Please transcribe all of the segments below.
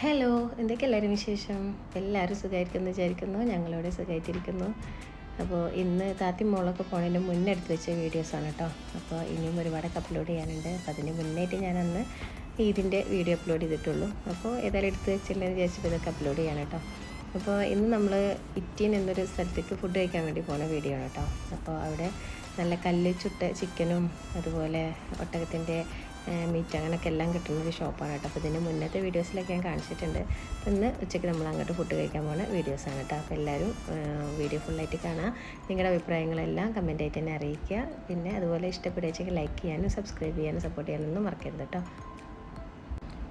Hello, എന്തൊക്കെ എല്ലാവരും വിശേഷം? എല്ലാവരും സുഖമായിരിക്കുമെന്ന് വിചാരിക്കുന്നു. ഞങ്ങളിവിടെ സുഖമായിട്ടിരിക്കുന്നു. അപ്പോൾ ഇന്ന് താത്തി മോളൊക്കെ പോണതിന് മുന്നേ എടുത്ത് വെച്ച വീഡിയോസാണ് കേട്ടോ. അപ്പോൾ ഇനിയും ഒരുപാടൊക്കെ അപ്ലോഡ് ചെയ്യാനുണ്ട്. അപ്പോൾ അതിന് മുന്നായിട്ട് ഞാനന്ന് ഇതിൻ്റെ വീഡിയോ അപ്ലോഡ് ചെയ്തിട്ടുള്ളൂ. അപ്പോൾ ഏതായാലും എടുത്ത് വെച്ചില്ലെന്ന് വിചാരിച്ചിട്ട് ഇതൊക്കെ അപ്ലോഡ് ചെയ്യാൻ കേട്ടോ. അപ്പോൾ ഇന്ന് നമ്മൾ ഇറ്റീൻ എന്നൊരു സ്ഥലത്തേക്ക് ഫുഡ് കഴിക്കാൻ വേണ്ടി പോകുന്ന വീഡിയോ ആണ് കേട്ടോ. അപ്പോൾ അവിടെ നല്ല കല്ല് ചുട്ട ചിക്കനും അതുപോലെ ഒട്ടകത്തിൻ്റെ മീറ്റ് അങ്ങനെയൊക്കെ എല്ലാം കിട്ടുന്ന ഒരു ഷോപ്പാണ് കേട്ടോ. അപ്പോൾ ഇതിൻ്റെ മുന്നത്തെ വീഡിയോസിലൊക്കെ ഞാൻ കാണിച്ചിട്ടുണ്ട്. ഇന്ന് ഉച്ചയ്ക്ക് നമ്മൾ അങ്ങോട്ട് ഫുഡ് കഴിക്കാൻ പോകുന്ന വീഡിയോസാണ് കേട്ടോ. അപ്പോൾ എല്ലാവരും വീഡിയോ ഫുള്ളായിട്ട് കാണാം. നിങ്ങളുടെ അഭിപ്രായങ്ങളെല്ലാം കമൻറ്റായിട്ട് തന്നെ അറിയിക്കുക. പിന്നെ അതുപോലെ ഇഷ്ടപ്പെടുകയെങ്കിൽ ലൈക്ക് ചെയ്യാനും സബ്സ്ക്രൈബ് ചെയ്യാനും സപ്പോർട്ട് ചെയ്യാനൊന്നും മറക്കരുത് കേട്ടോ.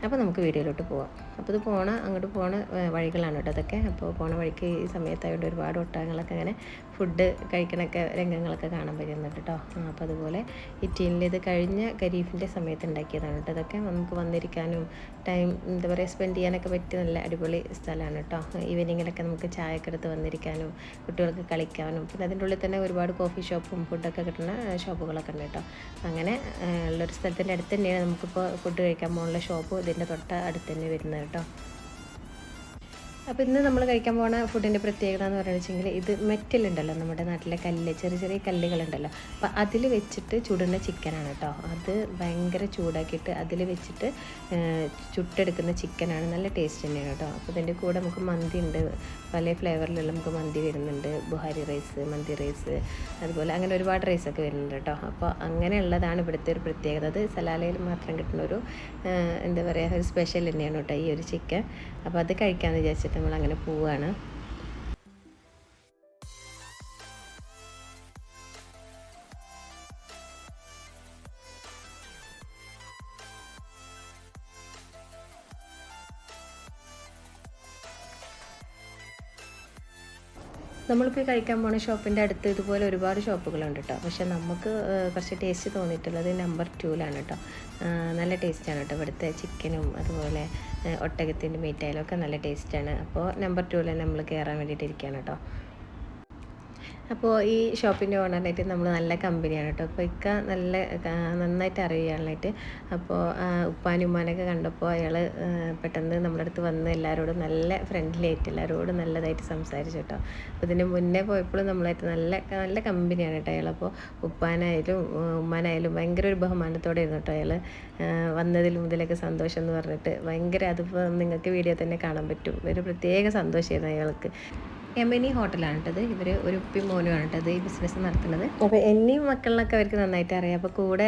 അപ്പോൾ നമുക്ക് വീഡിയോയിലോട്ട് പോവാം. അപ്പോൾ ഇത് അങ്ങോട്ട് പോണ വഴികളാണ് കേട്ടോ അതൊക്കെ. അപ്പോൾ പോണ വഴിക്ക് ഈ സമയത്തായതുകൊണ്ട് ഒരുപാട് ഒട്ടകങ്ങളൊക്കെ അങ്ങനെ ഫുഡ് കഴിക്കണൊക്കെ രംഗങ്ങളൊക്കെ കാണാൻ പറ്റുന്നുണ്ട് കേട്ടോ. അപ്പോൾ അതുപോലെ ഇറ്റലിയിൽ ഇത് കഴിഞ്ഞ ഖരീഫിൻ്റെ സമയത്ത് ഉണ്ടാക്കിയതാണ് കേട്ടോ. അതൊക്കെ നമുക്ക് വന്നിരിക്കാനും ടൈം എന്താ പറയുക സ്പെൻഡ് ചെയ്യാനൊക്കെ പറ്റിയ നല്ല അടിപൊളി സ്ഥലമാണ് കേട്ടോ. ഈവനിങ്ങിലൊക്കെ നമുക്ക് ചായയൊക്കെ എടുത്ത് വന്നിരിക്കാനും കുട്ടികൾക്ക് കളിക്കാനും പിന്നെ അതിൻ്റെ ഉള്ളിൽ തന്നെ ഒരുപാട് കോഫി ഷോപ്പും ഫുഡൊക്കെ കിട്ടുന്ന ഷോപ്പുകളൊക്കെ ഉണ്ട് കേട്ടോ. അങ്ങനെ ഉള്ളൊരു സ്ഥലത്തിൻ്റെ അടുത്ത് തന്നെയാണ് നമുക്കിപ്പോൾ ഫുഡ് കഴിക്കാൻ പോകുന്ന ഷോപ്പ് ഇതിൻ്റെ തൊട്ട് അടുത്ത് തന്നെ വരുന്നത് കേട്ടോ. അപ്പോൾ ഇന്ന് നമ്മൾ കഴിക്കാൻ പോകുന്ന ഫുഡിൻ്റെ പ്രത്യേകത എന്ന് പറയുകയെങ്കിൽ ഇത് മെറ്റലുണ്ടല്ലോ നമ്മുടെ നാട്ടിലെ കല്ല് ചെറിയ ചെറിയ കല്ലുകളുണ്ടല്ലോ. അപ്പോൾ അതിൽ വെച്ചിട്ട് ചുടുന്ന ചിക്കനാണ് കേട്ടോ. അത് ഭയങ്കര ചൂടാക്കിയിട്ട് അതിൽ വെച്ചിട്ട് ചുട്ടെടുക്കുന്ന ചിക്കനാണ്. നല്ല ടേസ്റ്റ് തന്നെയാണ് കേട്ടോ. അപ്പോൾ ഇതിൻ്റെ കൂടെ നമുക്ക് മന്തി ഉണ്ട്, പല ഫ്ലേവറിലുള്ള നമുക്ക് മന്തി വരുന്നുണ്ട്, ബുഹാരി റൈസ്, മന്തി റൈസ്, അതുപോലെ അങ്ങനെ ഒരുപാട് റൈസൊക്കെ വരുന്നുണ്ട് കേട്ടോ. അപ്പോൾ അങ്ങനെയുള്ളതാണ് ഇവിടുത്തെ ഒരു പ്രത്യേകത. അത് സലാലയിൽ മാത്രം കിട്ടുന്ന ഒരു എന്താ പറയുക ഒരു സ്പെഷ്യൽ തന്നെയാണ് കേട്ടോ ഈ ഒരു ചിക്കൻ. അപ്പോൾ അത് കഴിക്കാമെന്ന് വിചാരിച്ചിട്ട് നമ്മളങ്ങനെ പോവുകയാണ്. നമ്മളിപ്പോൾ കഴിക്കാൻ പോണ ഷോപ്പിൻ്റെ അടുത്ത് ഇതുപോലെ ഒരുപാട് ഷോപ്പുകളുണ്ട് കേട്ടോ. പക്ഷേ നമുക്ക് കുറച്ച് ടേസ്റ്റ് തോന്നിയിട്ടുള്ളത് നമ്പർ 2ലാണ് കേട്ടോ. നല്ല ടേസ്റ്റാണ് കേട്ടോ ഇവിടുത്തെ ചിക്കനും അതുപോലെ ഒട്ടകത്തിൻ്റെ മീറ്റായാലും ഒക്കെ നല്ല ടേസ്റ്റാണ്. അപ്പോൾ നമ്പർ 2ൽ നമ്മൾ കയറാൻ വേണ്ടിയിട്ട് ഇരിക്കുകയാണ് കേട്ടോ. അപ്പോൾ ഈ ഷോപ്പിൻ്റെ ഓണറായിട്ട് നമ്മൾ നല്ല കമ്പനിയാണ് കേട്ടോ. അപ്പോൾ നല്ല നന്നായിട്ട് അറിയാനായിട്ട്. അപ്പോൾ ഉപ്പാനും ഉമ്മാനൊക്കെ കണ്ടപ്പോൾ അയാൾ പെട്ടെന്ന് നമ്മുടെ അടുത്ത് വന്ന് എല്ലാവരോടും നല്ല ഫ്രണ്ട്ലി ആയിട്ട് എല്ലാവരോടും നല്ലതായിട്ട് സംസാരിച്ചു കേട്ടോ. അപ്പോൾ ഇതിന് മുന്നേ പോയപ്പോഴും നമ്മളായിട്ട് നല്ല കമ്പനിയാണ് കേട്ടോ അയാൾ. അപ്പോൾ ഉപ്പാനായാലും ഉമ്മാനായാലും ഭയങ്കര ഒരു ബഹുമാനത്തോടെ ഇരുന്നു കേട്ടോ അയാൾ. വന്നതിൽ മുതലൊക്കെ സന്തോഷം എന്ന് പറഞ്ഞിട്ട് ഭയങ്കര അതിപ്പോൾ നിങ്ങൾക്ക് വീഡിയോ തന്നെ കാണാൻ പറ്റും. ഒരു പ്രത്യേക സന്തോഷമായിരുന്നു അയാൾക്ക്. യമനി ഹോട്ടലാണ് കേട്ടത്. ഇവർ ഒരു ഉപ്പി മോനുമാണ് കേട്ടത് ഈ ബിസിനസ് നടത്തുന്നത്. അപ്പോൾ എന്നെയും മക്കളിലൊക്കെ അവർക്ക് നന്നായിട്ട് അറിയാം. അപ്പോൾ കൂടെ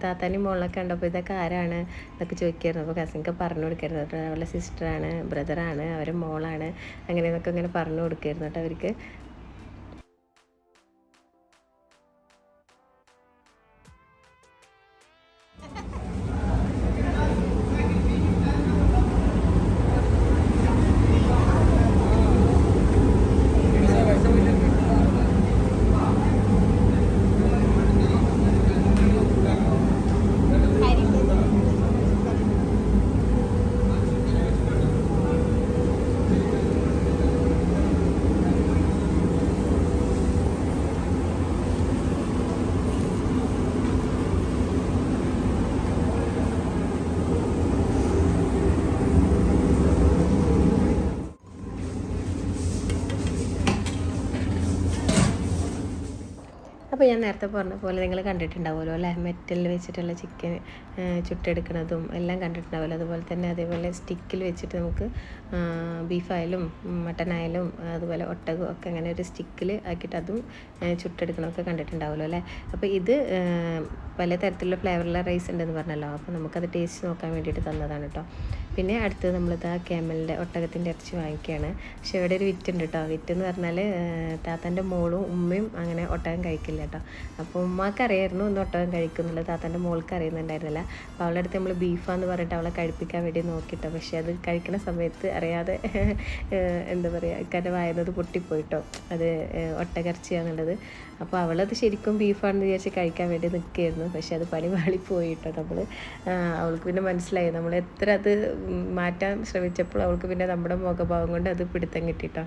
താത്താനും മോളിലൊക്കെ ഉണ്ടപ്പോൾ ഇതൊക്കെ ആരാണ് എന്നൊക്കെ ചോദിക്കായിരുന്നു. അപ്പോൾ കസിനൊക്കെ പറഞ്ഞു കൊടുക്കായിരുന്നു കേട്ടോ. അവരുടെ സിസ്റ്ററാണ്, ബ്രദറാണ്, അവരുടെ മോളാണ്, അങ്ങനെ എന്നൊക്കെ ഇങ്ങനെ പറഞ്ഞു കൊടുക്കായിരുന്നു കേട്ടോ അവർക്ക്. അപ്പോൾ ഞാൻ നേരത്തെ പറഞ്ഞ പോലെ നിങ്ങൾ കണ്ടിട്ടുണ്ടാവുമല്ലോ അല്ലേ, മെറ്റലിൽ വെച്ചിട്ടുള്ള ചിക്കൻ ചുട്ടെടുക്കുന്നതും എല്ലാം കണ്ടിട്ടുണ്ടാവുമല്ലോ. അതേപോലെ സ്റ്റിക്കിൽ വെച്ചിട്ട് നമുക്ക് ബീഫായാലും മട്ടനായാലും അതുപോലെ ഒട്ടകം ഒക്കെ അങ്ങനെ ഒരു സ്റ്റിക്കിൽ ആക്കിയിട്ട് അതും ചുട്ടെടുക്കണമൊക്കെ കണ്ടിട്ടുണ്ടാവുമല്ലോ അല്ലേ. അപ്പോൾ ഇത് പലതരത്തിലുള്ള ഫ്ലേവറുള്ള റൈസ് ഉണ്ടെന്ന് പറഞ്ഞല്ലോ. അപ്പോൾ നമുക്കത് ടേസ്റ്റ് നോക്കാൻ വേണ്ടിയിട്ട് തന്നതാണ് കേട്ടോ. പിന്നെ അടുത്തത് നമ്മളിത് ക്യാമലിൻ്റെ ഒട്ടകത്തിൻ്റെ ഇറച്ചി വാങ്ങിക്കുകയാണ്. പക്ഷേ ഇവിടെ ഒരു വിറ്റുണ്ട് കേട്ടോ. വിറ്റെന്ന് പറഞ്ഞാൽ താത്തൻ്റെ മോളും ഉമ്മയും അങ്ങനെ ഒട്ടകം കഴിക്കില്ല കേട്ടോ. അപ്പോൾ ഉമ്മാക്ക് അറിയായിരുന്നു ഒന്ന് ഒട്ടകം കഴിക്കുന്നുള്ളത്, താത്തൻ്റെ മോൾക്ക് അറിയുന്നുണ്ടായിരുന്നില്ല. അപ്പോൾ അവളുടെ അടുത്ത് നമ്മൾ ബീഫാന്ന് പറഞ്ഞിട്ട് അവളെ കഴിപ്പിക്കാൻ വേണ്ടി നോക്കിട്ടോ. പക്ഷേ അത് കഴിക്കുന്ന സമയത്ത് അറിയാതെ എന്താ പറയുക ഇക്കാൻ്റെ വായുന്നത് പൊട്ടിപ്പോയിട്ടോ, അത് ഒട്ടകർച്ചയാണെന്നുള്ളത്. അപ്പോൾ അവളത് ശരിക്കും ബീഫാണെന്ന് വിചാരിച്ച് കഴിക്കാൻ വേണ്ടി നിൽക്കുകയായിരുന്നു. പക്ഷേ അത് പണി വാളിപ്പോയിട്ടോ. അവൾക്ക് പിന്നെ മനസ്സിലായി നമ്മൾ എത്ര അത് മാറ്റാൻ ശ്രമിച്ചപ്പോൾ അവൾക്ക് പിന്നെ നമ്മുടെ മുഖഭാവം കൊണ്ട് അത് പിടുത്തം കിട്ടിയിട്ടോ.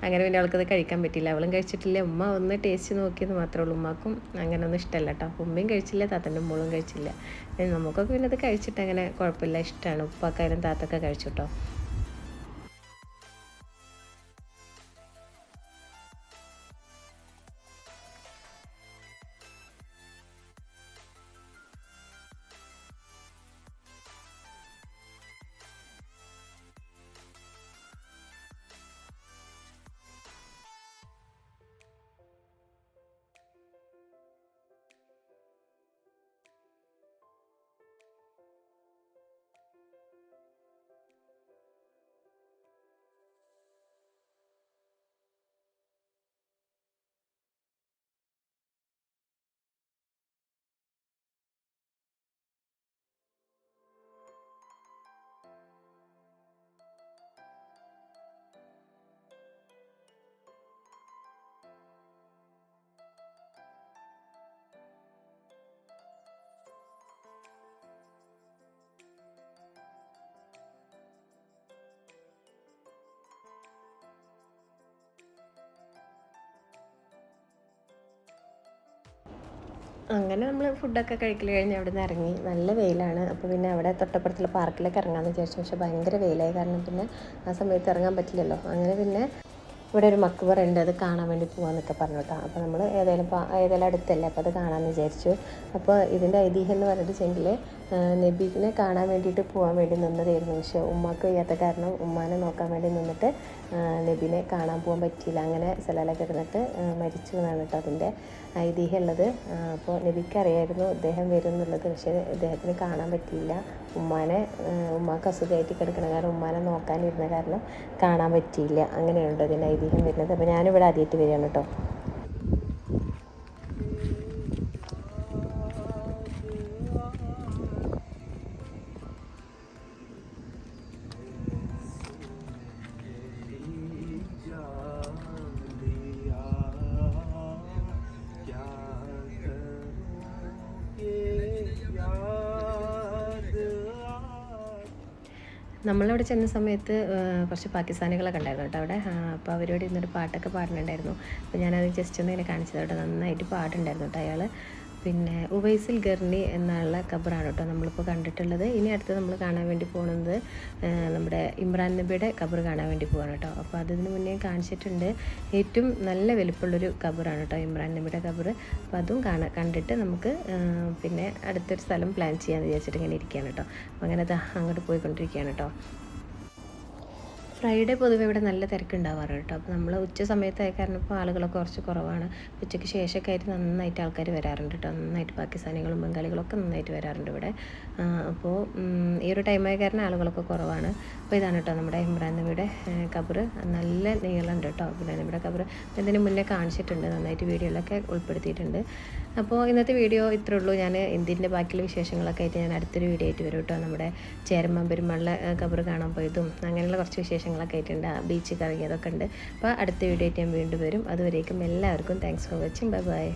അങ്ങനെ പിന്നെ അവൾക്കത് കഴിക്കാൻ പറ്റിയില്ല. അവളും കഴിച്ചിട്ടില്ല. ഉമ്മ ഒന്ന് ടേസ്റ്റ് നോക്കിയെന്ന് മാത്രമേ ഉള്ളൂ. ഉമ്മാക്കും അങ്ങനെ ഒന്നും ഇഷ്ടമല്ല കേട്ടോ. അപ്പോൾ ഉമ്മയും കഴിച്ചില്ല, താത്തൻ്റെ മോളും കഴിച്ചില്ല. നമുക്കൊക്കെ പിന്നെ അത് കഴിച്ചിട്ട് അങ്ങനെ കുഴപ്പമില്ല, ഇഷ്ടമാണ്. ഉപ്പാക്കായാലും താത്തൊക്കെ കഴിച്ചു കേട്ടോ. അങ്ങനെ നമ്മൾ ഫുഡൊക്കെ കഴിക്കൽ കഴിഞ്ഞ് അവിടെ നിന്ന് ഇറങ്ങി. നല്ല വെയിലാണ്. അപ്പോൾ പിന്നെ അവിടെ തൊട്ടപ്പുറത്തുള്ള പാർക്കിലേക്ക് ഇറങ്ങാമെന്ന് വിചാരിച്ചു. പക്ഷേ ഭയങ്കര വെയിലായി കാരണം പിന്നെ ആ സമയത്ത് ഇറങ്ങാൻ പറ്റില്ലല്ലോ. അങ്ങനെ പിന്നെ ഇവിടെ ഒരു മക്ബറ ഉണ്ട്, അത് കാണാൻ വേണ്ടി പോകാമെന്നൊക്കെ പറഞ്ഞു കേട്ടോ. അപ്പോൾ നമ്മൾ ഏതായാലും അടുത്തല്ലേ, അപ്പോൾ അത് കാണാമെന്ന് വിചാരിച്ചു. അപ്പോൾ ഇതിൻ്റെ ഐതിഹ്യം എന്ന് പറഞ്ഞിട്ടുണ്ടെങ്കിൽ നബീനെ കാണാൻ വേണ്ടിയിട്ട് പോകാൻ വേണ്ടി നിന്നതായിരുന്നു. പക്ഷേ ഉമ്മാക്ക് വയ്യാത്ത കാരണം ഉമ്മാനെ നോക്കാൻ വേണ്ടി നിന്നിട്ട് നബീനെ കാണാൻ പോകാൻ പറ്റിയില്ല. അങ്ങനെ സലാലൊക്കെ ഇരുന്നിട്ട് മരിച്ചു എന്നാണ് കേട്ടോ അതിൻ്റെ ഐതിഹ്യം ഉള്ളത്. അപ്പോൾ നബിക്ക് അറിയായിരുന്നു ഇദ്ദേഹം വരും എന്നുള്ളത്, പക്ഷേ ഇദ്ദേഹത്തിന് കാണാൻ പറ്റിയില്ല. ഉമ്മാക്ക് അസുഖമായിട്ട് കിടക്കണം, കാരണം ഉമ്മാനെ നോക്കാനിരുന്ന കാരണം കാണാൻ പറ്റിയില്ല. അങ്ങനെയുണ്ട് അതിൻ്റെ ഐതിഹ്യം വരുന്നത്. അപ്പോൾ ഞാനിവിടെ ആദ്യമായിട്ട് വരികയാണ് കേട്ടോ. നമ്മളവിടെ ചെന്ന സമയത്ത് കുറച്ച് പാകിസ്ഥാനികളൊക്കെ ഉണ്ടായിരുന്നു കേട്ടോ അവിടെ. അപ്പോൾ അവരോട് ഇരുന്നൊരു പാട്ടൊക്കെ പാടുന്നുണ്ടായിരുന്നു. അപ്പോൾ ഞാനത് ജസ്റ്റ് ഒന്ന് ഇങ്ങനെ കാണിച്ചത് കേട്ടോ. നന്നായിട്ട് പാടുണ്ടായിരുന്നു കേട്ടോ അയാൾ. പിന്നെ ഉവൈസിൽ ഗർണി എന്നുള്ള ഖബറാണ് കേട്ടോ നമ്മളിപ്പോൾ കണ്ടിട്ടുള്ളത്. ഇനി അടുത്ത് നമ്മൾ കാണാൻ വേണ്ടി പോകുന്നത് നമ്മുടെ ഇമ്രാൻ നബിയുടെ ഖബർ കാണാൻ വേണ്ടി പോവാണ് കേട്ടോ. അപ്പോൾ അതിന് മുന്നേ കാണിച്ചിട്ടുണ്ട്. ഏറ്റവും നല്ല വലിപ്പമുള്ളൊരു ഖബറാണ് കേട്ടോ ഇമ്രാൻ നബിയുടെ ഖബർ. അപ്പോൾ അതും കണ്ടിട്ട് നമുക്ക് പിന്നെ അടുത്തൊരു സ്ഥലം പ്ലാൻ ചെയ്യാമെന്ന് വിചാരിച്ചിട്ട് ഇങ്ങനെ ഇരിക്കുകയാണ് കേട്ടോ. അപ്പോൾ അങ്ങനെ അങ്ങോട്ട് പോയിക്കൊണ്ടിരിക്കുകയാണ് കേട്ടോ. ഫ്രൈഡേ പൊതുവെ ഇവിടെ നല്ല തിരക്കുണ്ടാവാറുണ്ട് കേട്ടോ. അപ്പോൾ നമ്മൾ ഉച്ച സമയത്തായ കാരണം ഇപ്പോൾ ആളുകളൊക്കെ കുറച്ച് കുറവാണ്. ഉച്ചയ്ക്ക് ശേഷമൊക്കെ ആയിട്ട് നന്നായിട്ട് ആൾക്കാർ വരാറുണ്ട് കേട്ടോ. നന്നായിട്ട് പാകിസ്ഥാനികളും ബംഗാളികളൊക്കെ നന്നായിട്ട് വരാറുണ്ട് ഇവിടെ. അപ്പോൾ ഈ ഒരു ടൈമായ കാരണം ആളുകളൊക്കെ കുറവാണ്. അപ്പോൾ ഇതാണ് കേട്ടോ നമ്മുടെ ഇമ്രാൻ നബിയുടെ ഖബർ. നല്ല നീളമുണ്ട് കേട്ടോ ഇമ്രാൻ നബിയുടെ ഖബർ. ഇതിന് മുന്നേ കാണിച്ചിട്ടുണ്ട്, നന്നായിട്ട് വീഡിയോയിലൊക്കെ ഉൾപ്പെടുത്തിയിട്ടുണ്ട്. അപ്പോൾ ഇന്നത്തെ വീഡിയോ ഇത്രേ ഉള്ളൂ. ഞാൻ ഇന്ത്യൻ്റെ ബാക്കിയുള്ള വിശേഷങ്ങളൊക്കെ ആയിട്ട് ഞാൻ അടുത്തൊരു വീഡിയോ ആയിട്ട് വരും കേട്ടോ. നമ്മുടെ ചേരമാൻ പെരുമാളിലെ ഖബർ കാണാൻ പോയതും അങ്ങനെയുള്ള കുറച്ച് വിശേഷങ്ങളൊക്കെ ആയിട്ടുണ്ട്. ബീച്ച് കറങ്ങിയതൊക്കെ ഉണ്ട്. അപ്പോൾ അടുത്ത വീഡിയോ ആയിട്ട് ഞാൻ വീണ്ടും വരും. അതുവരേക്കും എല്ലാവർക്കും thanks for watching. Bye bye.